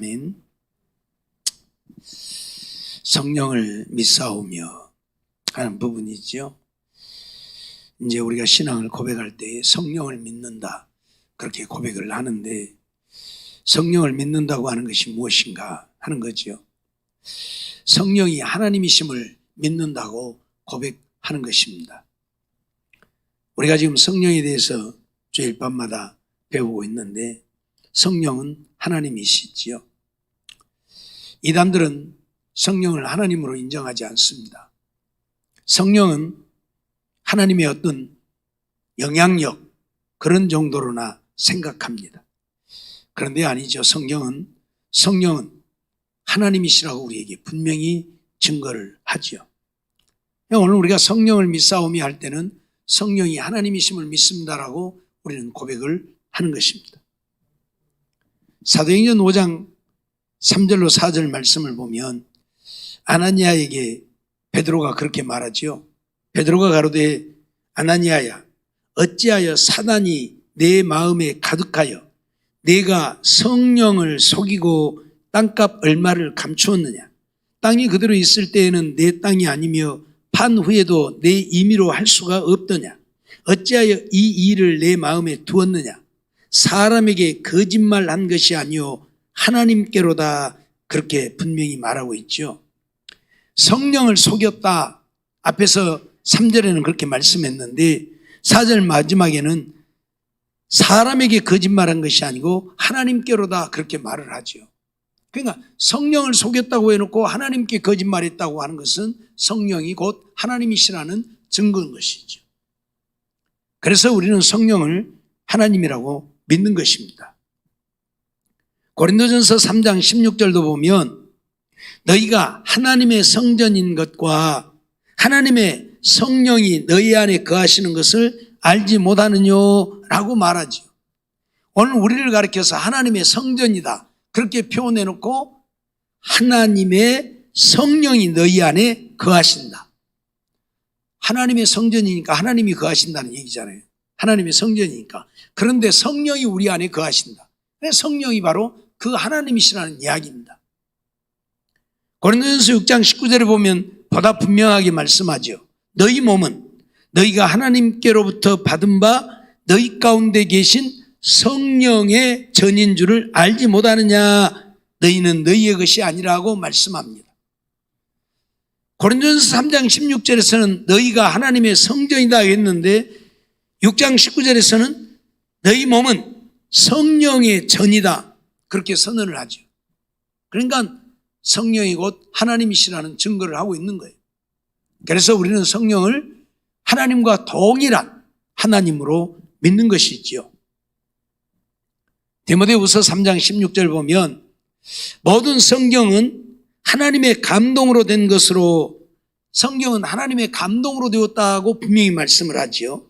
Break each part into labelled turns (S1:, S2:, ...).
S1: 아멘. 성령을 믿사오며 하는 부분이죠. 이제 우리가 신앙을 고백할 때 성령을 믿는다, 그렇게 고백을 하는데, 성령을 믿는다고 하는 것이 무엇인가 하는 거죠. 성령이 하나님이심을 믿는다고 고백하는 것입니다. 우리가 지금 성령에 대해서 주일 밤마다 배우고 있는데, 성령은 하나님이시지요. 이단들은 성령을 하나님으로 인정하지 않습니다. 성령은 하나님의 어떤 영향력, 그런 정도로나 생각합니다. 그런데 아니죠. 성령은 하나님이시라고 우리에게 분명히 증거를 하죠. 오늘 우리가 성령을 믿사오며 할 때는 성령이 하나님이심을 믿습니다라고 우리는 고백을 하는 것입니다. 사도행전 5장 3절로 4절 말씀을 보면 아나니아에게 베드로가 그렇게 말하지요. 베드로가 가로되 아나니아야, 어찌하여 사단이 내 마음에 가득하여 내가 성령을 속이고 땅값 얼마를 감추었느냐? 땅이 그대로 있을 때에는 내 땅이 아니며 판 후에도 내 임의로 할 수가 없더냐? 어찌하여 이 일을 내 마음에 두었느냐? 사람에게 거짓말한 것이 아니요 하나님께로다, 그렇게 분명히 말하고 있죠. 성령을 속였다, 앞에서 3절에는 그렇게 말씀했는데 4절 마지막에는 사람에게 거짓말한 것이 아니고 하나님께로다, 그렇게 말을 하죠. 그러니까 성령을 속였다고 해놓고 하나님께 거짓말했다고 하는 것은 성령이 곧 하나님이시라는 증거인 것이죠. 그래서 우리는 성령을 하나님이라고 믿는 것입니다. 고린도전서 3장 16절도 보면 너희가 하나님의 성전인 것과 하나님의 성령이 너희 안에 거하시는 것을 알지 못하느냐라고 말하죠. 오늘 우리를 가리켜서 하나님의 성전이다, 그렇게 표현해 놓고 하나님의 성령이 너희 안에 거하신다. 하나님의 성전이니까 하나님이 거하신다는 얘기잖아요. 하나님의 성전이니까. 그런데 성령이 우리 안에 거하신다. 성령이 바로 그 하나님이시라는 이야기입니다. 고린도전서 6장 19절에 보면 보다 분명하게 말씀하죠. 너희 몸은 너희가 하나님께로부터 받은 바 너희 가운데 계신 성령의 전인 줄을 알지 못하느냐? 너희는 너희의 것이 아니라고 말씀합니다. 고린도전서 3장 16절에서는 너희가 하나님의 성전이다 했는데 6장 19절에서는 너희 몸은 성령의 전이다, 그렇게 선언을 하죠. 그러니까 성령이 곧 하나님이시라는 증거를 하고 있는 거예요. 그래서 우리는 성령을 하나님과 동일한 하나님으로 믿는 것이지요. 디모데후서 3장 16절 보면 모든 성경은 하나님의 감동으로 된 것으로, 성경은 하나님의 감동으로 되었다고 분명히 말씀을 하지요.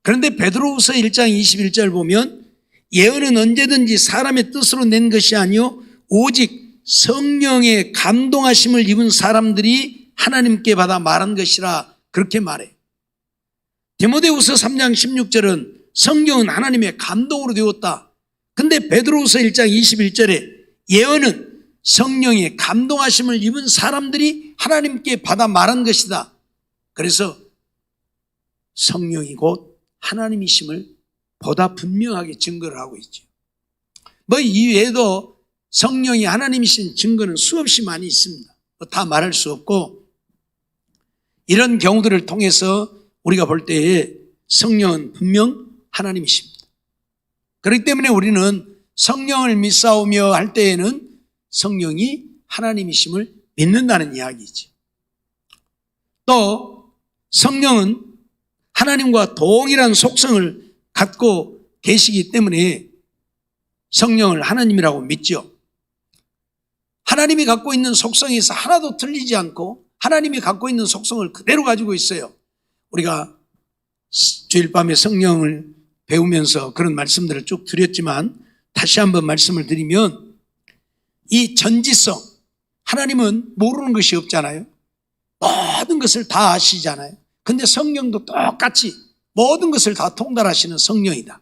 S1: 그런데 베드로후서 1장 21절 보면 예언은 언제든지 사람의 뜻으로 낸 것이 아니요 오직 성령의 감동하심을 입은 사람들이 하나님께 받아 말한 것이라, 그렇게 말해요. 디모데후서 3장 16절은 성경은 하나님의 감동으로 되었다. 근데 베드로후서 1장 21절에 예언은 성령의 감동하심을 입은 사람들이 하나님께 받아 말한 것이다. 그래서 성령이 곧 하나님이심을 보다 분명하게 증거를 하고 있죠. 뭐 이외에도 성령이 하나님이신 증거는 수없이 많이 있습니다. 다 말할 수 없고, 이런 경우들을 통해서 우리가 볼 때에 성령은 분명 하나님이십니다. 그렇기 때문에 우리는 성령을 믿사오며 할 때에는 성령이 하나님이심을 믿는다는 이야기죠. 또 성령은 하나님과 동일한 속성을 갖고 계시기 때문에 성령을 하나님이라고 믿죠. 하나님이 갖고 있는 속성에서 하나도 틀리지 않고 하나님이 갖고 있는 속성을 그대로 가지고 있어요. 우리가 주일 밤에 성령을 배우면서 그런 말씀들을 쭉 드렸지만 다시 한번 말씀을 드리면 이 전지성, 하나님은 모르는 것이 없잖아요. 모든 것을 다 아시잖아요. 근데 성령도 똑같이 모든 것을 다 통달하시는 성령이다.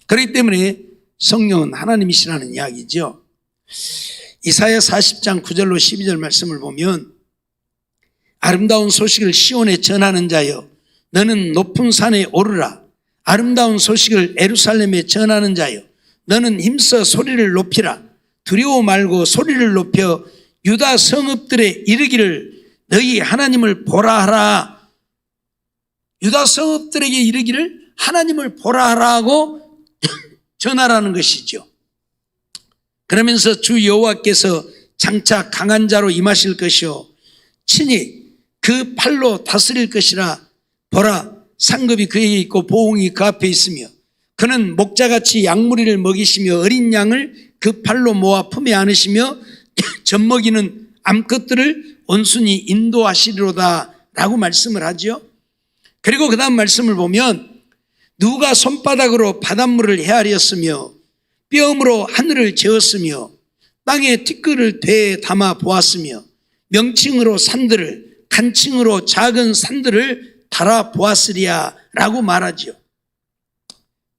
S1: 그렇기 때문에 성령은 하나님이시라는 이야기죠. 이사야 40장 9절로 12절 말씀을 보면 아름다운 소식을 시온에 전하는 자여 너는 높은 산에 오르라. 아름다운 소식을 예루살렘에 전하는 자여 너는 힘써 소리를 높이라. 두려워 말고 소리를 높여 유다 성읍들에 이르기를 너희 하나님을 보라 하라. 유다 성읍들에게 이르기를 하나님을 보라 하라고 전하라는 것이죠. 그러면서 주 여호와께서 장차 강한 자로 임하실 것이요 친히 그 팔로 다스릴 것이라. 보라, 상급이 그에게 있고 보응이 그 앞에 있으며 그는 목자같이 양무리를 먹이시며 어린 양을 그 팔로 모아 품에 안으시며 젖먹이는 암컷들을 온순히 인도하시리로다 라고 말씀을 하죠. 그리고 그 다음 말씀을 보면 누가 손바닥으로 바닷물을 헤아렸으며 뼘으로 하늘을 재었으며 땅에 티끌을 되에 담아 보았으며 명칭으로 산들을 간칭으로 작은 산들을 달아 보았으리야 라고 말하죠.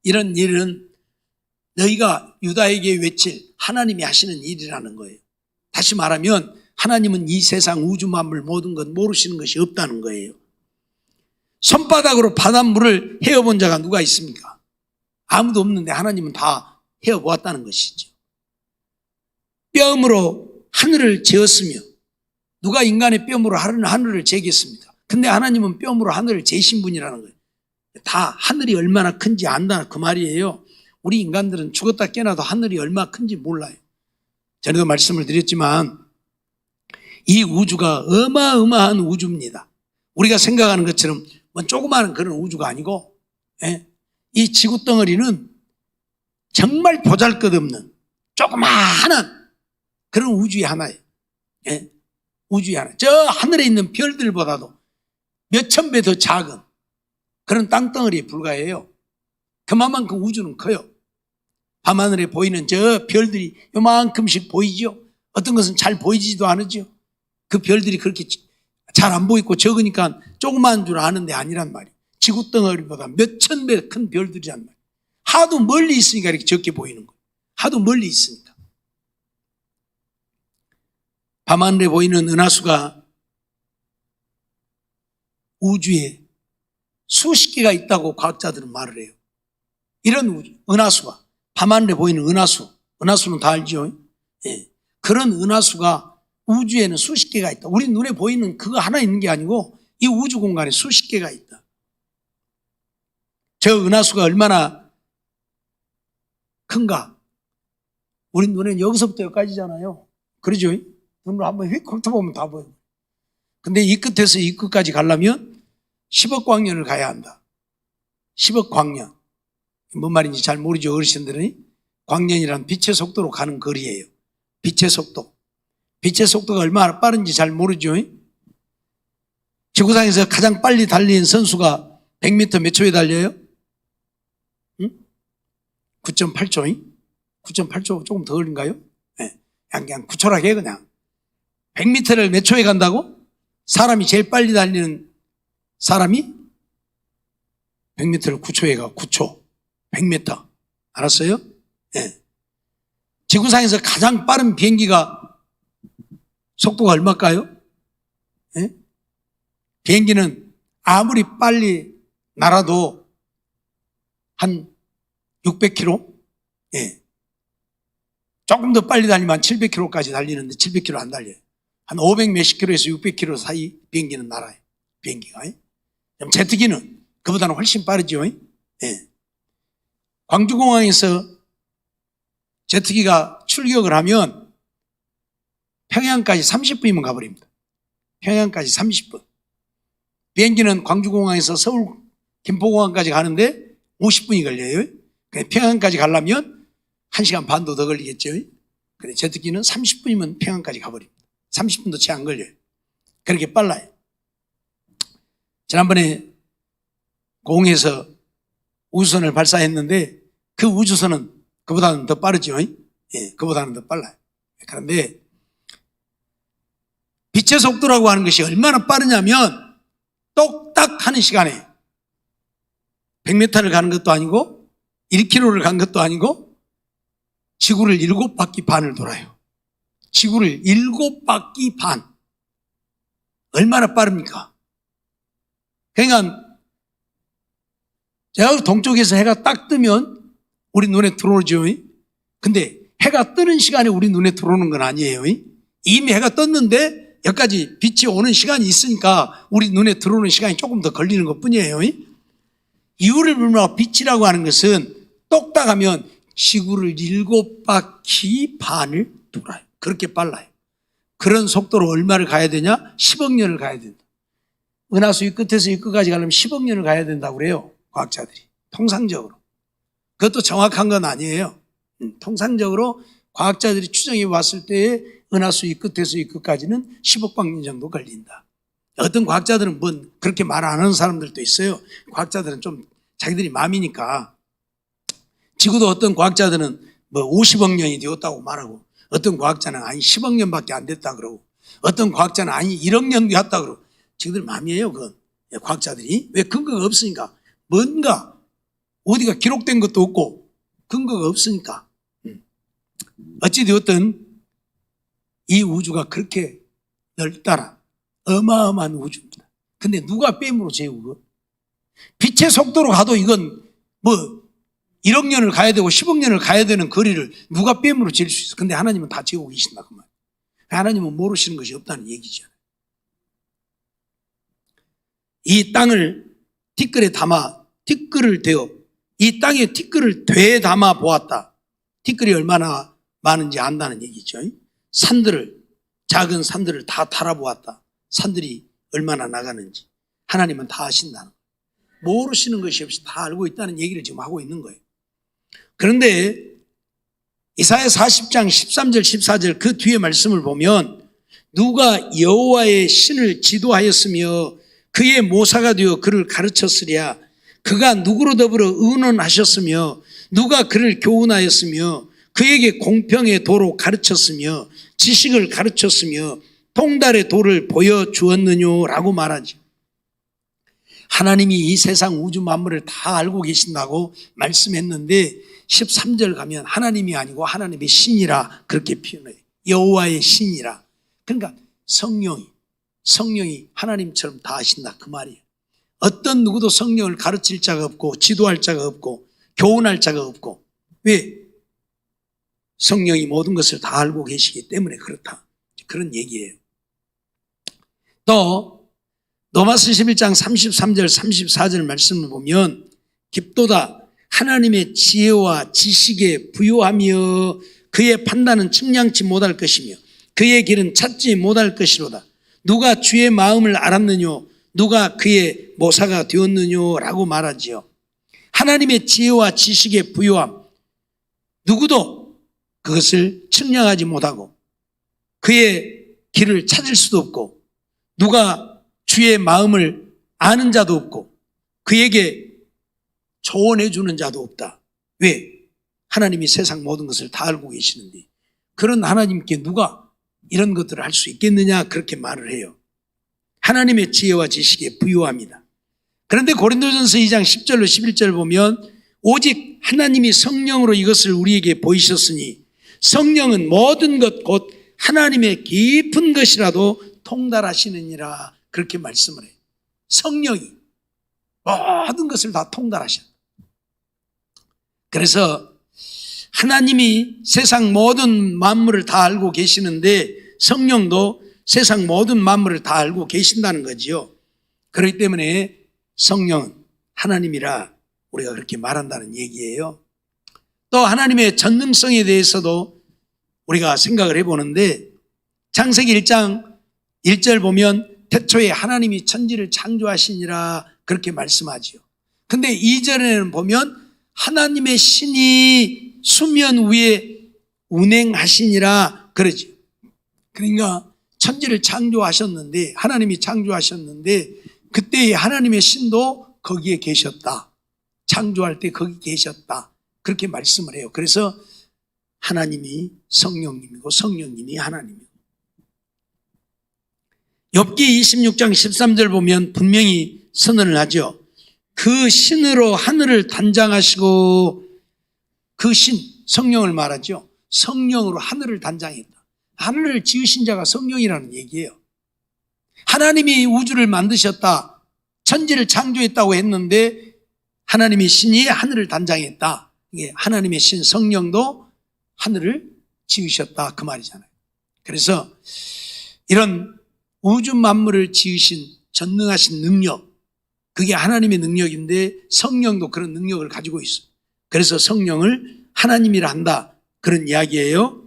S1: 이런 일은 너희가 유다에게 외칠 하나님이 하시는 일이라는 거예요. 다시 말하면 하나님은 이 세상 우주 만물 모든 것 모르시는 것이 없다는 거예요. 손바닥으로 바닷물을 헤어본 자가 누가 있습니까? 아무도 없는데 하나님은 다 헤어보았다는 것이죠. 뼘으로 하늘을 재었으며 누가 인간의 뼘으로 하늘을 재겠습니까? 근데 하나님은 뼘으로 하늘을 재신 분이라는 거예요. 다 하늘이 얼마나 큰지 안다 그 말이에요. 우리 인간들은 죽었다 깨어나도 하늘이 얼마나 큰지 몰라요. 전에도 말씀을 드렸지만 이 우주가 어마어마한 우주입니다. 우리가 생각하는 것처럼 조그마한 그런 우주가 아니고 이 지구 덩어리는 정말 보잘것없는 조그마한 그런 우주의 하나예요. 우주의 하나. 저 하늘에 있는 별들보다도 몇천 배 더 작은 그런 땅덩어리에 불과해요. 그만큼 우주는 커요. 밤하늘에 보이는 저 별들이 요만큼씩 보이죠. 어떤 것은 잘 보이지도 않으죠. 그 별들이 그렇게 잘 안 보이고 적으니까 조그마한 줄 아는데 아니란 말이에요. 지구 덩어리보다 몇천 배 큰 별들이란 말이에요. 하도 멀리 있으니까 이렇게 적게 보이는 거예요. 하도 멀리 있으니까. 밤하늘에 보이는 은하수가 우주에 수십 개가 있다고 과학자들은 말을 해요. 이런 우주, 은하수가 밤하늘에 보이는 은하수는 다 알죠. 그런 은하수가 우주에는 수십 개가 있다. 우리 눈에 보이는 그거 하나 있는 게 아니고 이 우주 공간에 수십 개가 있다. 저 은하수가 얼마나 큰가? 우리 눈에는 여기서부터 여기까지잖아요. 그러죠? 눈으로 한번 휙 훑어보면 다 보여요. 근데 이 끝에서 이 끝까지 가려면 10억 광년을 가야 한다. 10억 광년. 뭔 말인지 잘 모르죠, 어르신들은. 광년이란 빛의 속도로 가는 거리예요. 빛의 속도. 빛의 속도가 얼마나 빠른지 잘 모르죠. 지구상에서 가장 빨리 달리는 선수가 100m 몇 초에 달려요? 9.8초? 9.8초 조금 더 걸린가요? 그냥 9초라고 해 그냥. 100m를 몇 초에 간다고? 사람이 제일 빨리 달리는 사람이 100m를 9초에 가. 9초. 100m. 알았어요? 지구상에서 가장 빠른 비행기가 속도가 얼마일까요? 비행기는 아무리 빨리 날아도 한 600km? 조금 더 빨리 달리면 700km까지 달리는데 700km 안 달려요. 한 500 몇십 킬로에서 600km 사이 비행기는 날아요. 비행기가. 제트기는 그보다는 훨씬 빠르죠. 광주공항에서 제트기가 출격을 하면 평양까지 30분이면 가버립니다. 평양까지 30분. 비행기는 광주공항에서 서울 김포공항까지 가는데 50분이 걸려요. 평양까지 가려면 1시간 반도 더 걸리겠죠. 그래 제트기는 30분이면 평양까지 가버립니다. 30분도 채 안 걸려요. 그렇게 빨라요. 지난번에 공에서 우주선을 발사했는데 그 우주선은 그보다는 더 빠르죠. 그보다는 더 빨라요. 그런데 빛의 속도라고 하는 것이 얼마나 빠르냐면 똑딱 하는 시간에 100m를 가는 것도 아니고 1km를 간 것도 아니고 지구를 7바퀴 반을 돌아요. 지구를 7바퀴 반. 얼마나 빠릅니까? 그러니까 제가 동쪽에서 해가 딱 뜨면 우리 눈에 들어오죠. 근데 해가 뜨는 시간에 우리 눈에 들어오는 건 아니에요. 이미 해가 떴는데 여기까지 빛이 오는 시간이 있으니까 우리 눈에 들어오는 시간이 조금 더 걸리는 것 뿐이에요. 이유를 불문하고 빛이라고 하는 것은 똑딱하면 지구를 7바퀴 반을 돌아요. 그렇게 빨라요. 그런 속도로 얼마를 가야 되냐? 10억 년을 가야 된다. 은하수 이 끝에서 이 끝까지 가려면 10억 년을 가야 된다고 그래요. 과학자들이. 통상적으로. 그것도 정확한 건 아니에요. 통상적으로 과학자들이 추정해 봤을 때에 은하수 이 끝에서 이 끝까지는 10억 광년 정도 걸린다. 어떤 과학자들은 뭐 그렇게 말 안 하는 사람들도 있어요. 과학자들은 좀 자기들이 마음이니까. 지구도 어떤 과학자들은 뭐 50억 년이 되었다고 말하고, 어떤 과학자는 아니 10억 년밖에 안 됐다 그러고, 어떤 과학자는 아니 1억 년 되었다 그러고. 지구들 마음이에요, 그건. 과학자들이. 왜? 근거가 없으니까. 뭔가 어디가 기록된 것도 없고 근거가 없으니까. 어찌되었든 이 우주가 그렇게 넓다라 어마어마한 우주입니다. 근데 누가 뺨으로 재우고? 빛의 속도로 가도 이건 뭐 1억 년을 가야 되고 10억 년을 가야 되는 거리를 누가 뺨으로 잴 수 있어? 근데 하나님은 다 재우고 계신다 그 말. 하나님은 모르시는 것이 없다는 얘기죠. 이 땅을 티끌에 담아 티끌을 대어 이 땅에 티끌을 되 담아 보았다. 티끌이 얼마나 많은지 안다는 얘기죠. 산들을, 작은 산들을 다 달아보았다. 산들이 얼마나 나가는지 하나님은 다 아신다는 거예요. 모르시는 것이 없이 다 알고 있다는 얘기를 지금 하고 있는 거예요. 그런데 이사야 40장 13절 14절 그 뒤에 말씀을 보면 누가 여호와의 신을 지도하였으며 그의 모사가 되어 그를 가르쳤으랴. 그가 누구로 더불어 의논하셨으며 누가 그를 교훈하였으며 그에게 공평의 도로 가르쳤으며 지식을 가르쳤으며 통달의 도를 보여주었느냐라고 말하죠. 하나님이 이 세상 우주 만물을 다 알고 계신다고 말씀했는데 13절 가면 하나님이 아니고 하나님의 신이라 그렇게 표현해요. 여호와의 신이라. 그러니까 성령이 하나님처럼 다 아신다 그 말이에요. 어떤 누구도 성령을 가르칠 자가 없고 지도할 자가 없고 교훈할 자가 없고. 왜? 성령이 모든 것을 다 알고 계시기 때문에 그렇다. 그런 얘기예요. 또 로마서 11장 33절 34절 말씀을 보면 깊도다 하나님의 지혜와 지식에 부요하며 그의 판단은 측량치 못할 것이며 그의 길은 찾지 못할 것이로다. 누가 주의 마음을 알았느냐 누가 그의 모사가 되었느냐라고 말하지요. 하나님의 지혜와 지식에 부요함. 누구도 그것을 측량하지 못하고 그의 길을 찾을 수도 없고 누가 주의 마음을 아는 자도 없고 그에게 조언해 주는 자도 없다. 왜? 하나님이 세상 모든 것을 다 알고 계시는데 그런 하나님께 누가 이런 것들을 할 수 있겠느냐 그렇게 말을 해요. 하나님의 지혜와 지식에 부요합니다. 그런데 고린도전서 2장 10절로 11절 보면 오직 하나님이 성령으로 이것을 우리에게 보이셨으니 성령은 모든 것 곧 하나님의 깊은 것이라도 통달하시느니라 그렇게 말씀을 해요. 성령이 모든 것을 다 통달하신다. 그래서 하나님이 세상 모든 만물을 다 알고 계시는데 성령도 세상 모든 만물을 다 알고 계신다는 거지요. 그렇기 때문에 성령은 하나님이라 우리가 그렇게 말한다는 얘기예요. 또 하나님의 전능성에 대해서도 우리가 생각을 해보는데 창세기 1장 1절 보면 태초에 하나님이 천지를 창조하시니라 그렇게 말씀하지요. 근데 2절에는 보면 하나님의 신이 수면 위에 운행하시니라 그러죠. 그러니까 천지를 창조하셨는데 하나님이 창조하셨는데 그때 하나님의 신도 거기에 계셨다. 창조할 때 거기 계셨다. 그렇게 말씀을 해요. 그래서 하나님이 성령님이고 성령님이 하나님이고. 욥기 26장 13절 보면 분명히 선언을 하죠. 그 신으로 하늘을 단장하시고 그 신, 성령을 말하죠. 성령으로 하늘을 단장했다. 하늘을 지으신 자가 성령이라는 얘기예요. 하나님이 우주를 만드셨다, 천지를 창조했다고 했는데 하나님의 신이 하늘을 단장했다. 이게 하나님의 신 성령도 하늘을 지으셨다 그 말이잖아요. 그래서 이런 우주 만물을 지으신 전능하신 능력, 그게 하나님의 능력인데 성령도 그런 능력을 가지고 있어요. 그래서 성령을 하나님이라 한다 그런 이야기예요.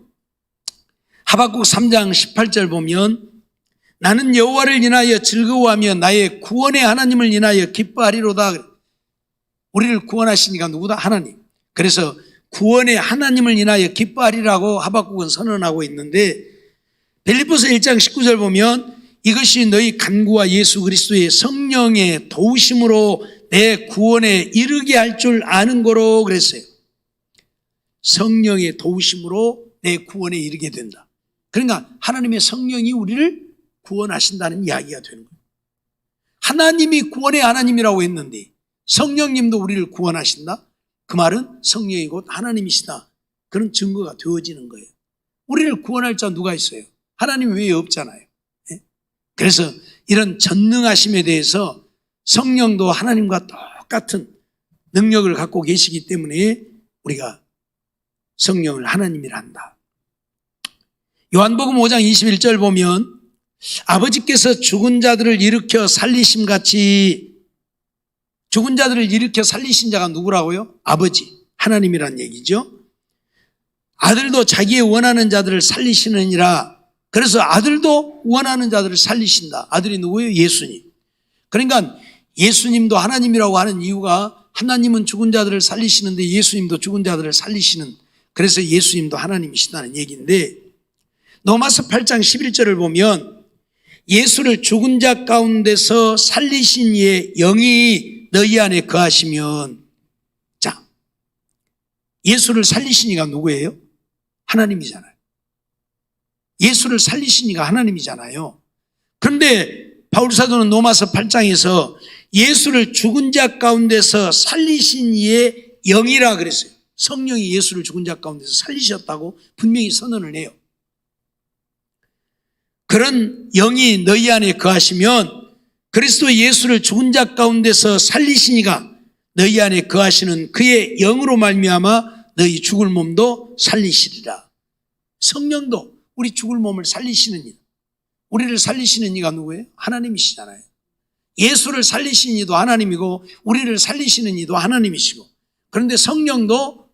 S1: 하박국 3장 18절 보면 나는 여호와를 인하여 즐거워하며 나의 구원의 하나님을 인하여 기뻐하리로다. 우리를 구원하시니까 누구다? 하나님. 그래서 구원의 하나님을 인하여 기뻐하리라고 하박국은 선언하고 있는데 빌립보서 1장 19절 보면 이것이 너희 간구와 예수 그리스도의 성령의 도우심으로 내 구원에 이르게 할 줄 아는 거로 그랬어요. 성령의 도우심으로 내 구원에 이르게 된다. 그러니까 하나님의 성령이 우리를 구원하신다는 이야기가 되는 거예요. 하나님이 구원의 하나님이라고 했는데 성령님도 우리를 구원하신다? 그 말은 성령이 곧 하나님이시다. 그런 증거가 되어지는 거예요. 우리를 구원할 자 누가 있어요? 하나님 외에 없잖아요. 그래서 이런 전능하심에 대해서 성령도 하나님과 똑같은 능력을 갖고 계시기 때문에 우리가 성령을 하나님이라 한다. 요한복음 5장 21절 보면 아버지께서 죽은 자들을 일으켜 살리심같이, 죽은 자들을 일으켜 살리신 자가 누구라고요? 아버지, 하나님이란 얘기죠. 아들도 자기의 원하는 자들을 살리시느니라. 그래서 아들도 원하는 자들을 살리신다. 아들이 누구예요? 예수님. 그러니까 예수님도 하나님이라고 하는 이유가 하나님은 죽은 자들을 살리시는데 예수님도 죽은 자들을 살리시는, 그래서 예수님도 하나님이시다는 얘기인데 로마서 8장 11절을 보면 예수를 죽은 자 가운데서 살리신 이의 영이 너희 안에 거하시면, 자, 예수를 살리신 이가 누구예요? 하나님이잖아요. 예수를 살리신 이가 하나님이잖아요. 그런데 바울사도는 로마서 8장에서 예수를 죽은 자 가운데서 살리신 이의 영이라 그랬어요. 성령이 예수를 죽은 자 가운데서 살리셨다고 분명히 선언을 해요. 그런 영이 너희 안에 거하시면 그리스도 예수를 죽은 자 가운데서 살리신 이가 너희 안에 거하시는 그의 영으로 말미암아 너희 죽을 몸도 살리시리라. 성령도 우리 죽을 몸을 살리시는 이, 우리를 살리시는 이가 누구예요? 하나님이시잖아요. 예수를 살리신 이도 하나님이고 우리를 살리시는 이도 하나님이시고, 그런데 성령도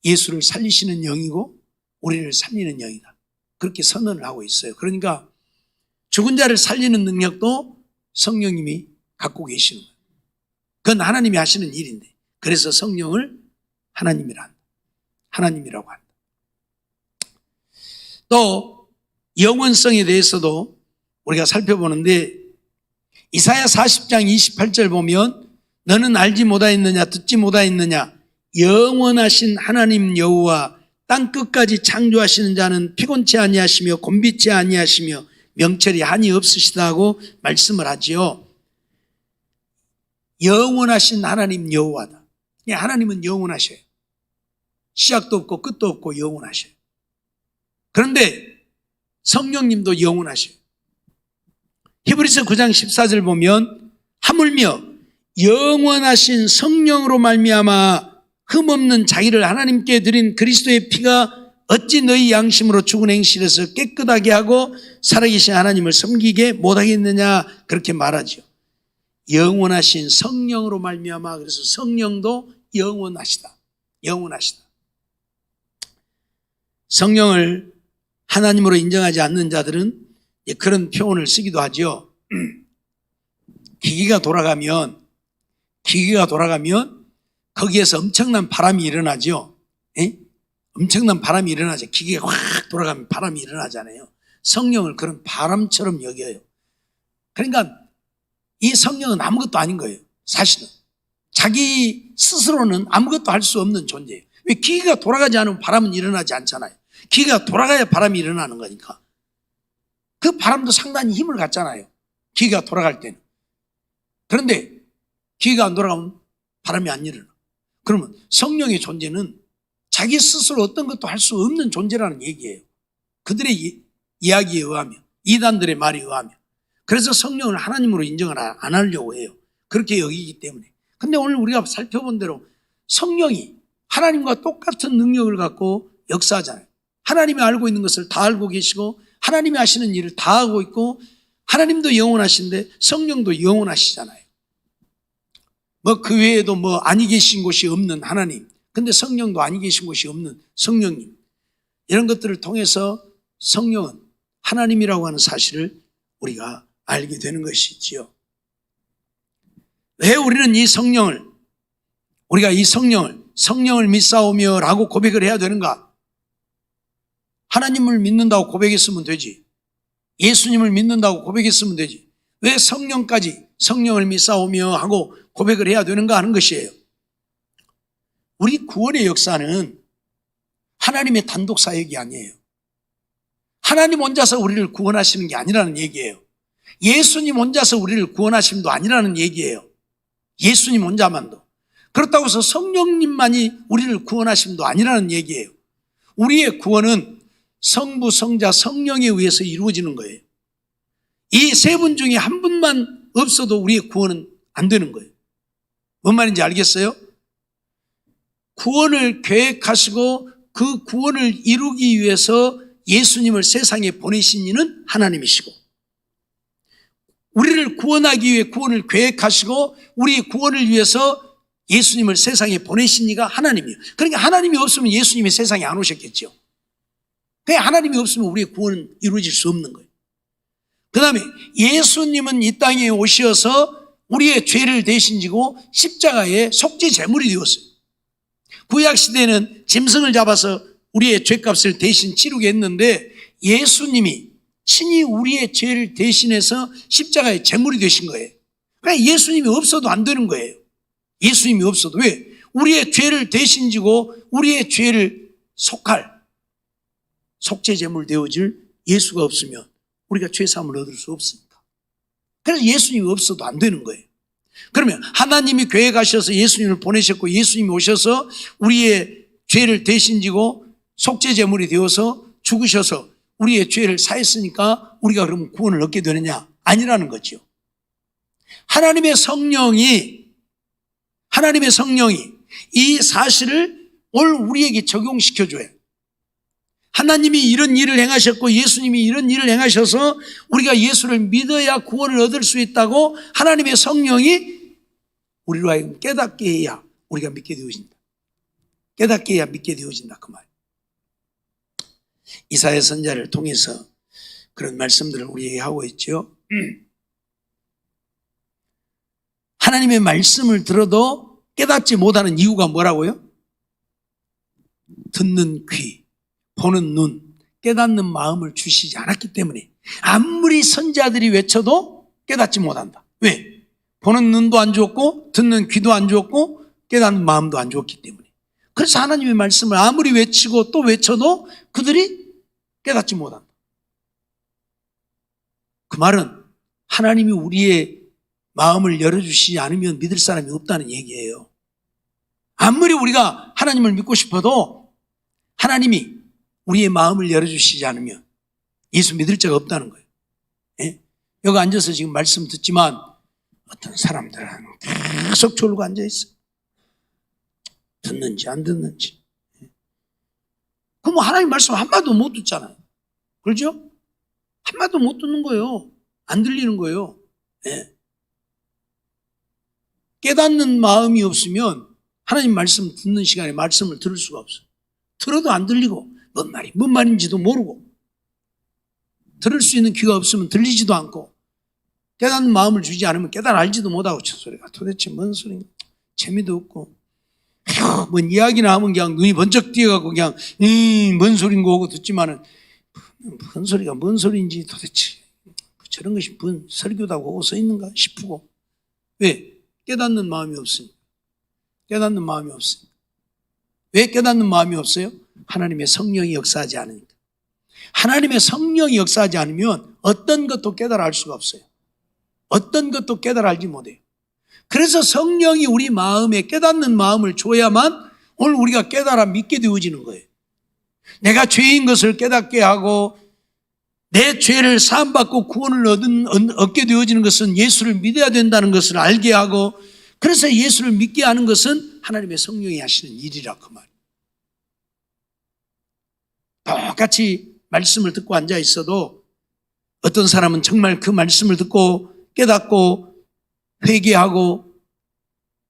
S1: 예수를 살리시는 영이고 우리를 살리는 영이다. 그렇게 선언을 하고 있어요. 그러니까 죽은 자를 살리는 능력도 성령님이 갖고 계시는 거예요. 그건 하나님이 하시는 일인데, 그래서 성령을 하나님이라 한다. 하나님이라고 한다. 또 영원성에 대해서도 우리가 살펴보는데 이사야 40장 28절 보면 너는 알지 못하였느냐 듣지 못하였느냐 영원하신 하나님 여호와 땅끝까지 창조하시는 자는 피곤치 아니하시며 곤비치 아니하시며 명철이 한이 없으시다고 말씀을 하지요. 영원하신 하나님 여호와다. 하나님은 영원하셔요. 시작도 없고 끝도 없고 영원하셔요. 그런데 성령님도 영원하셔요. 히브리서 9장 14절 보면 하물며 영원하신 성령으로 말미암아 흠없는 자기를 하나님께 드린 그리스도의 피가 어찌 너희 양심으로 죽은 행실에서 깨끗하게 하고 살아계신 하나님을 섬기게 못하겠느냐, 그렇게 말하죠. 영원하신 성령으로 말미암아, 그래서 성령도 영원하시다. 영원하시다. 성령을 하나님으로 인정하지 않는 자들은 그런 표현을 쓰기도 하죠. 기계가 돌아가면 거기에서 엄청난 바람이 일어나죠. 에? 엄청난 바람이 일어나죠. 기계가 확 돌아가면 바람이 일어나잖아요. 성령을 그런 바람처럼 여겨요. 그러니까 이 성령은 아무것도 아닌 거예요. 사실은 자기 스스로는 아무것도 할 수 없는 존재예요. 왜? 기계가 돌아가지 않으면 바람은 일어나지 않잖아요. 기계가 돌아가야 바람이 일어나는 거니까. 그 바람도 상당히 힘을 갖잖아요. 기계가 돌아갈 때는. 그런데 기계가 안 돌아가면 바람이 안 일어나. 그러면 성령의 존재는 자기 스스로 어떤 것도 할 수 없는 존재라는 얘기예요. 그들의 이야기에 의하며 이단들의 말에 의하며 그래서 성령을 하나님으로 인정을 안 하려고 해요. 그렇게 여기기 때문에. 근데 오늘 우리가 살펴본 대로 성령이 하나님과 똑같은 능력을 갖고 역사하잖아요. 하나님이 알고 있는 것을 다 알고 계시고 하나님이 하시는 일을 다 하고 있고 하나님도 영원하신데 성령도 영원하시잖아요. 뭐 그 외에도 뭐 아니 계신 곳이 없는 하나님, 근데 성령도 아니 계신 곳이 없는 성령님, 이런 것들을 통해서 성령은 하나님이라고 하는 사실을 우리가 알게 되는 것이지요. 왜 우리는 이 성령을, 우리가 이 성령을 믿사오며 라고 고백을 해야 되는가? 하나님을 믿는다고 고백했으면 되지. 예수님을 믿는다고 고백했으면 되지. 왜 성령까지 성령을 믿사오며 하고 고백을 해야 되는가 하는 것이에요. 우리 구원의 역사는 하나님의 단독 사역이 아니에요. 하나님 혼자서 우리를 구원하시는 게 아니라는 얘기예요. 예수님 혼자서 우리를 구원하심도 아니라는 얘기예요. 예수님 혼자만도. 그렇다고 해서 성령님만이 우리를 구원하심도 아니라는 얘기예요. 우리의 구원은 성부, 성자, 성령에 의해서 이루어지는 거예요. 이 세 분 중에 한 분만 없어도 우리의 구원은 안 되는 거예요. 뭔 말인지 알겠어요? 구원을 계획하시고 그 구원을 이루기 위해서 예수님을 세상에 보내신 이는 하나님이시고, 우리를 구원하기 위해 구원을 계획하시고 우리의 구원을 위해서 예수님을 세상에 보내신 이가 하나님이에요. 그러니까 하나님이 없으면 예수님이 세상에 안 오셨겠죠. 그냥 하나님이 없으면 우리의 구원은 이루어질 수 없는 거예요. 그 다음에 예수님은 이 땅에 오셔서 우리의 죄를 대신 지고 십자가의 속죄 제물이 되었어요. 구약시대는 짐승을 잡아서 우리의 죄값을 대신 치르게 했는데 예수님이 친히 우리의 죄를 대신해서 십자가의 제물이 되신 거예요. 그러니까 예수님이 없어도 안 되는 거예요. 예수님이 없어도. 왜? 우리의 죄를 대신 지고 우리의 죄를 속할 속죄 제물 되어질 예수가 없으면 우리가 죄사함을 얻을 수 없으니까. 그래서 예수님이 없어도 안 되는 거예요. 그러면 하나님이 계획하셔서 예수님을 보내셨고 예수님이 오셔서 우리의 죄를 대신 지고 속죄 제물이 되어서 죽으셔서 우리의 죄를 사했으니까 우리가 그러면 구원을 얻게 되느냐? 아니라는 거죠. 하나님의 성령이 이 사실을 오늘 우리에게 적용시켜줘요. 하나님이 이런 일을 행하셨고 예수님이 이런 일을 행하셔서 우리가 예수를 믿어야 구원을 얻을 수 있다고 하나님의 성령이 우리로 하여금 깨닫게 해야 우리가 믿게 되어진다. 깨닫게 해야 믿게 되어진다, 그 말. 이사야 선지자를 통해서 그런 말씀들을 우리에게 하고 있죠. 하나님의 말씀을 들어도 깨닫지 못하는 이유가 뭐라고요? 듣는 귀, 보는 눈, 깨닫는 마음을 주시지 않았기 때문에 아무리 선지자들이 외쳐도 깨닫지 못한다. 왜? 보는 눈도 안 주었고 듣는 귀도 안 주었고 깨닫는 마음도 안 주었기 때문에. 그래서 하나님의 말씀을 아무리 외치고 또 외쳐도 그들이 깨닫지 못한다. 그 말은 하나님이 우리의 마음을 열어주시지 않으면 믿을 사람이 없다는 얘기예요. 아무리 우리가 하나님을 믿고 싶어도 하나님이 우리의 마음을 열어주시지 않으면 예수 믿을 자가 없다는 거예요. 예? 여기 앉아서 지금 말씀 듣지만 어떤 사람들은 계속 졸고 앉아있어요. 듣는지 안 듣는지. 그럼 하나님 말씀 한마디도 못 듣잖아요. 그렇죠? 한마디도 못 듣는 거예요. 안 들리는 거예요. 예. 깨닫는 마음이 없으면 하나님 말씀 듣는 시간에 말씀을 들을 수가 없어요. 들어도 안 들리고 뭔 말인지도 모르고 들을 수 있는 귀가 없으면 들리지도 않고 깨닫는 마음을 주지 않으면 깨달아 알지도 못하고 저 소리가 도대체 뭔 소리인가 재미도 없고 뭔 이야기나 하면 그냥 눈이 번쩍 뛰어가고 그냥 뭔 소린가 하고 듣지만은 뭔 소리가 뭔 소리인지 도대체 저런 것이 뭔 설교다고 하고 써 있는가 싶고. 왜? 깨닫는 마음이 없으니까. 깨닫는 마음이 없으니까. 왜 깨닫는 마음이 없어요? 하나님의 성령이 역사하지 않으니까. 하나님의 성령이 역사하지 않으면 어떤 것도 깨달아 알 수가 없어요. 어떤 것도 깨달아 알지 못해요. 그래서 성령이 우리 마음에 깨닫는 마음을 줘야만 오늘 우리가 깨달아 믿게 되어지는 거예요. 내가 죄인 것을 깨닫게 하고 내 죄를 사함받고 구원을 얻게 되어지는 것은 예수를 믿어야 된다는 것을 알게 하고, 그래서 예수를 믿게 하는 것은 하나님의 성령이 하시는 일이라 그 말. 똑같이 말씀을 듣고 앉아 있어도 어떤 사람은 정말 그 말씀을 듣고 깨닫고 회개하고,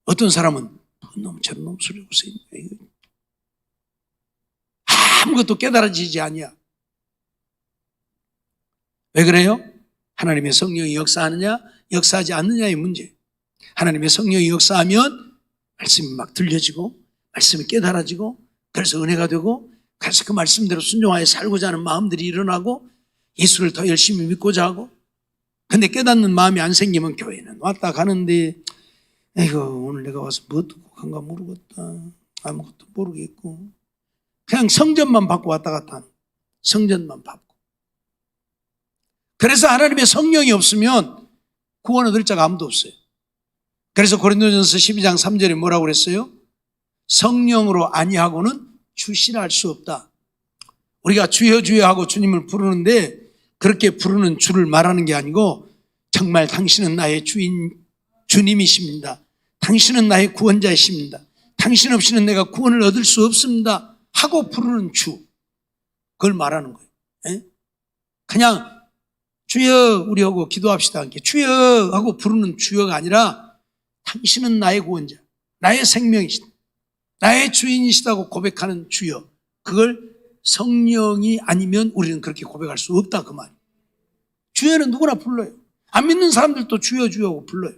S1: 어떤 사람은 놈 저런 놈 소리 하고서 아무것도 깨달아지지 아니야. 왜 그래요? 하나님의 성령이 역사하느냐 역사하지 않느냐의 문제. 하나님의 성령이 역사하면 말씀이 막 들려지고 말씀이 깨달아지고, 그래서 은혜가 되고, 그래서 그 말씀대로 순종하여 살고자 하는 마음들이 일어나고 예수를 더 열심히 믿고자 하고. 근데 깨닫는 마음이 안 생기면 교회는 왔다 가는데 에이구 오늘 내가 와서 뭐 듣고 간가 모르겠다, 아무것도 모르겠고, 그냥 성전만 받고 왔다 갔다 하는, 성전만 받고. 그래서 하나님의 성령이 없으면 구원 얻을 자가 아무도 없어요. 그래서 고린도전서 12장 3절에 뭐라고 그랬어요? 성령으로 아니하고는 주시라 할 수 없다. 우리가 주여 주여 하고 주님을 부르는데 그렇게 부르는 주를 말하는 게 아니고, 정말 당신은 나의 주인 주님이십니다, 당신은 나의 구원자이십니다, 당신 없이는 내가 구원을 얻을 수 없습니다 하고 부르는 주, 그걸 말하는 거예요. 그냥 주여 우리하고 기도합시다 함께 주여 하고 부르는 주여가 아니라, 당신은 나의 구원자, 나의 생명이시다, 나의 주인이시다고 고백하는 주여, 그걸 성령이 아니면 우리는 그렇게 고백할 수 없다 그 말. 주여는 누구나 불러요. 안 믿는 사람들도 주여 주여 하고 불러요.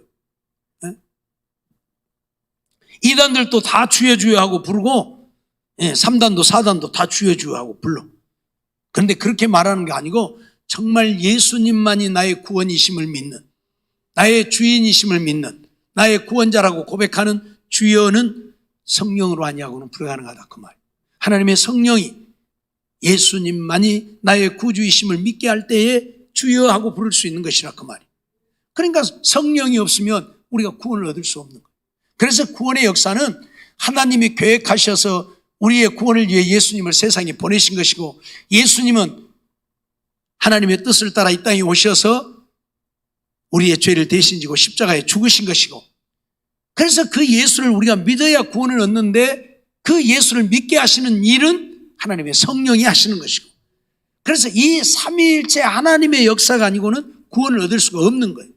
S1: 이단들도 다 주여 주여 하고 부르고, 3단도 4단도 다 주여 주여 하고 불러. 그런데 그렇게 말하는 게 아니고, 정말 예수님만이 나의 구원이심을 믿는, 나의 주인이심을 믿는, 나의 구원자라고 고백하는 주여는 성령으로 아니하고는 불가능하다 그 말. 하나님의 성령이 예수님만이 나의 구주이심을 믿게 할 때에 주여 하고 부를 수 있는 것이라 그 말이. 그러니까 성령이 없으면 우리가 구원을 얻을 수 없는 거예요. 그래서 구원의 역사는 하나님이 계획하셔서 우리의 구원을 위해 예수님을 세상에 보내신 것이고, 예수님은 하나님의 뜻을 따라 이 땅에 오셔서 우리의 죄를 대신 지고 십자가에 죽으신 것이고, 그래서 그 예수를 우리가 믿어야 구원을 얻는데, 그 예수를 믿게 하시는 일은 하나님의 성령이 하시는 것이고, 그래서 이 삼위일체 하나님의 역사가 아니고는 구원을 얻을 수가 없는 거예요.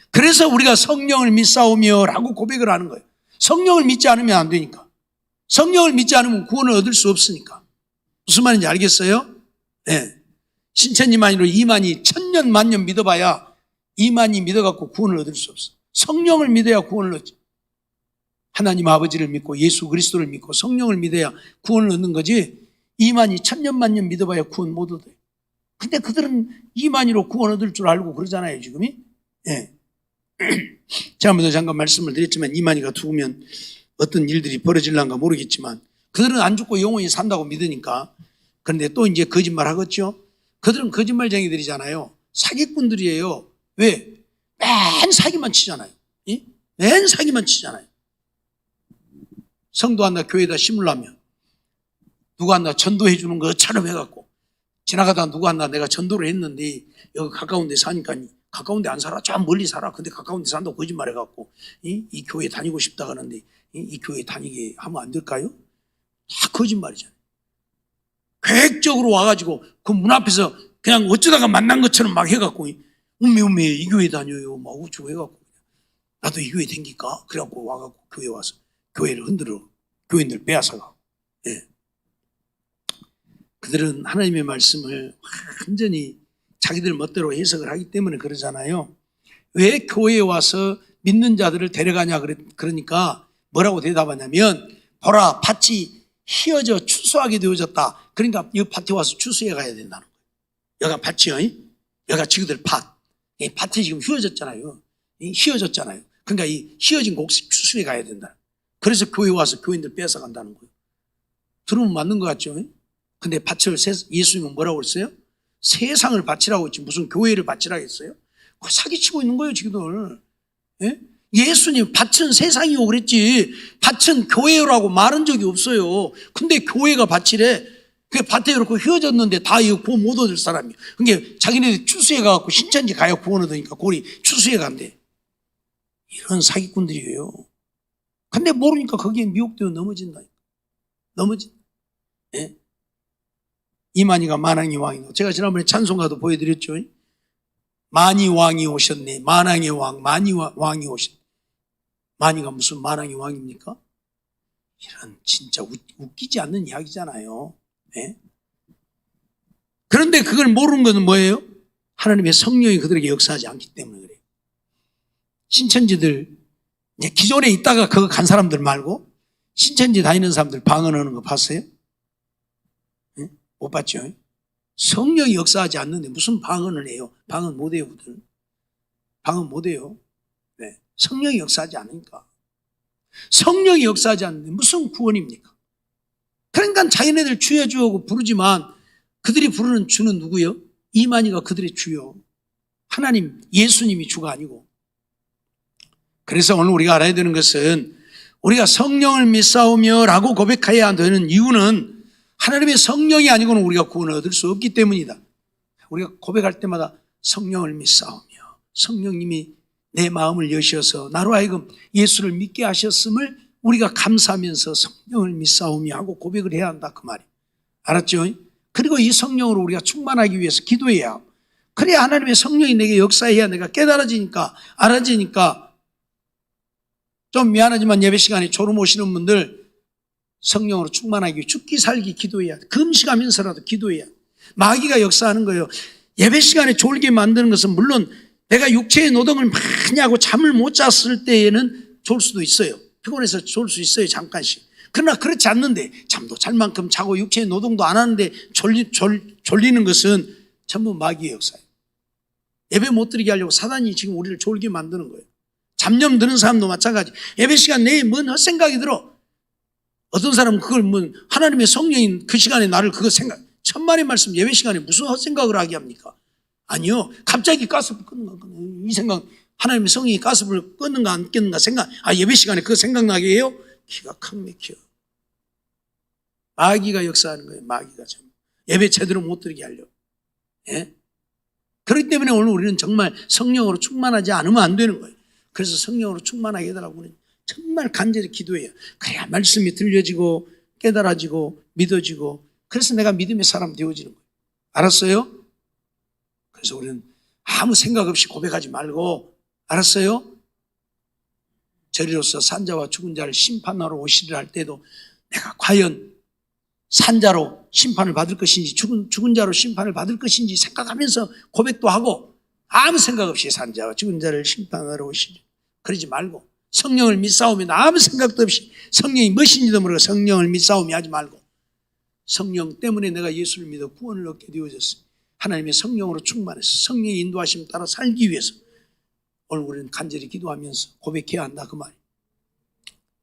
S1: 그래서 우리가 성령을 믿사오며 라고 고백을 하는 거예요. 성령을 믿지 않으면 안 되니까. 성령을 믿지 않으면 구원을 얻을 수 없으니까. 무슨 말인지 알겠어요? 네. 신천지만으로 이만희 1000년 만년 믿어봐야 이만희 믿어갖고 구원을 얻을 수 없어. 성령을 믿어야 구원을 얻지. 하나님 아버지를 믿고 예수 그리스도를 믿고 성령을 믿어야 구원을 얻는 거지, 이만희 1000년 만년 믿어봐야 구원 못 얻어요. 근데 그들은 이만희로 구원 얻을 줄 알고 그러잖아요 지금이. 예. 지난번에 잠깐 말씀을 드렸지만, 이만희가 죽으면 어떤 일들이 벌어질란가 모르겠지만 그들은 안 죽고 영원히 산다고 믿으니까. 그런데 또 이제 거짓말 하겠죠. 그들은 거짓말쟁이들이잖아요. 사기꾼들이에요. 왜? 맨 사기만 치잖아요. 예? 맨 사기만 치잖아요. 성도 하나 교회에다 심으려면 누구 하나 전도해 주는 것처럼 해갖고, 지나가다 누구 하나 내가 전도를 했는데 여기 가까운 데 사니까, 가까운 데 안 살아, 좀 멀리 살아. 근데 가까운 데 산다고 거짓말 해갖고 이 교회 다니고 싶다 하는데 이 교회 다니게 하면 안 될까요? 다 거짓말이잖아요. 계획적으로 와가지고 그 문 앞에서 그냥 어쩌다가 만난 것처럼 막 해갖고, 음메 이 교회 다녀요 막 우쭈 해갖고, 나도 이 교회 댕길까? 그래갖고 와갖고 교회 와서 교회를 흔들어 교인들 빼앗아가고. 예. 그들은 하나님의 말씀을 완전히 자기들 멋대로 해석을 하기 때문에 그러잖아요. 왜 교회에 와서 믿는 자들을 데려가냐 그러니까 뭐라고 대답하냐면, 보라 밭이 휘어져 추수하게 되어졌다. 그러니까 이 밭에 와서 추수해 가야 된다는 거예요. 여기가 밭이요. 여기가 지그들 밭. 이 밭이 지금 휘어졌잖아요. 휘어졌잖아요. 그러니까 이 휘어진 곡식 추수해 가야 된다. 그래서 교회 와서 교인들 뺏어간다는 거예요. 들으면 맞는 것 같죠? 근데 밭을 예수님은 뭐라고 했어요? 세상을 바치라고 했지 무슨 교회를 바치라고 했어요? 사기치고 있는 거예요 지금들. 예? 예수님 밭은 세상이고 그랬지 밭은 교회라고 말한 적이 없어요. 근데 교회가 밭이래. 그 밭에 이렇게 휘어졌는데 다 이거 구원 못 얻을 사람이에요. 그러니까 자기네들 추수해 가갖고 신천지 가야 구원 얻으니까 그리 추수해 간대. 이런 사기꾼들이에요. 근데 모르니까 거기에 미혹되어 넘어진다. 예? 이만희가 만왕의 왕이고, 제가 지난번에 찬송가도 보여드렸죠. 만이 왕이 오셨네. 만왕의 왕, 만이 왕이 오셨네. 만이가 무슨 만왕의 왕입니까? 이런 진짜 웃기지 않는 이야기잖아요. 예? 그런데 그걸 모르는 것은 뭐예요? 하나님의 성령이 그들에게 역사하지 않기 때문에 그래요. 신천지들, 이제 기존에 있다가 그거 간 사람들 말고 신천지 다니는 사람들 방언하는 거 봤어요? 예? 못 봤죠? 성령이 역사하지 않는데 무슨 방언을 해요? 방언 못 해요, 그들. 방언 못 해요. 네. 성령이 역사하지 않으니까. 성령이 역사하지 않는데 무슨 구원입니까? 그러니까 자기네들 주여 주여고 부르지만 그들이 부르는 주는 누구요? 이만희가 그들의 주요. 하나님, 예수님이 주가 아니고. 그래서 오늘 우리가 알아야 되는 것은 우리가 성령을 믿사오며 라고 고백해야 되는 이유는 하나님의 성령이 아니고는 우리가 구원을 얻을 수 없기 때문이다. 우리가 고백할 때마다 성령을 믿사오며, 성령님이 내 마음을 여셔서 나로 하여금 예수를 믿게 하셨음을 우리가 감사하면서 성령을 믿사오며 하고 고백을 해야 한다, 그 말이에요. 알았죠? 그리고 이 성령으로 우리가 충만하기 위해서 기도해야 하고, 그래야 하나님의 성령이 내게 역사해야 내가 깨달아지니까, 알아지니까. 좀 미안하지만 예배 시간에 졸음 오시는 분들 성령으로 충만하기 위해 죽기 살기 기도해야 돼. 금식하면서라도 기도해야 돼. 마귀가 역사하는 거예요. 예배 시간에 졸게 만드는 것은 물론 내가 육체의 노동을 많이 하고 잠을 못 잤을 때에는 졸 수도 있어요. 피곤해서 졸 수 있어요, 잠깐씩. 그러나 그렇지 않는데 잠도 잘 만큼 자고 육체의 노동도 안 하는데 졸리는 것은 전부 마귀의 역사예요. 예배 못 드리게 하려고 사단이 지금 우리를 졸게 만드는 거예요. 잡념 드는 사람도 마찬가지. 예배 시간 내에 뭔 헛생각이 들어. 어떤 사람은 그걸 하나님의 성령인 그 시간에 나를 그거 천만의 말씀 예배 시간에 무슨 헛생각을 하게 합니까? 아니요. 갑자기 가스불 끄는가, 이 생각, 하나님의 성령이 가스불 끄는가 안 끄는가 생각, 예배 시간에 그거 생각나게 해요? 기가 칵 막혀. 마귀가 역사하는 거예요, 마귀가. 예배 제대로 못 드리게 하려고. 예? 그렇기 때문에 오늘 우리는 정말 성령으로 충만하지 않으면 안 되는 거예요. 그래서 성령으로 충만하게 해달라고 우리는 정말 간절히 기도해요. 그래야 말씀이 들려지고 깨달아지고 믿어지고, 그래서 내가 믿음의 사람 되어지는 거예요. 알았어요? 그래서 우리는 아무 생각 없이 고백하지 말고, 알았어요? 저리로서 산자와 죽은 자를 심판하러 오시리라 할 때도 내가 과연 산자로 심판을 받을 것인지 죽은 자로 심판을 받을 것인지 생각하면서 고백도 하고, 아무 생각 없이 산자와 죽은 자를 심판하러 오시리. 그러지 말고 성령을 믿사오며 아무 생각도 없이, 성령이 무엇인지도 모르고 성령을 믿사오며 하지 말고, 성령 때문에 내가 예수를 믿어 구원을 얻게 되어졌어요. 하나님의 성령으로 충만해서 성령의 인도하심 따라 살기 위해서 오늘 우리는 간절히 기도하면서 고백해야 한다, 그 말이에요.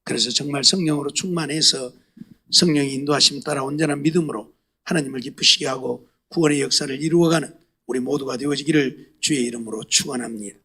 S1: 그래서 정말 성령으로 충만해서 성령의 인도하심 따라 온전한 믿음으로 하나님을 기쁘시게 하고 구원의 역사를 이루어가는 우리 모두가 되어지기를 주의 이름으로 축원합니다.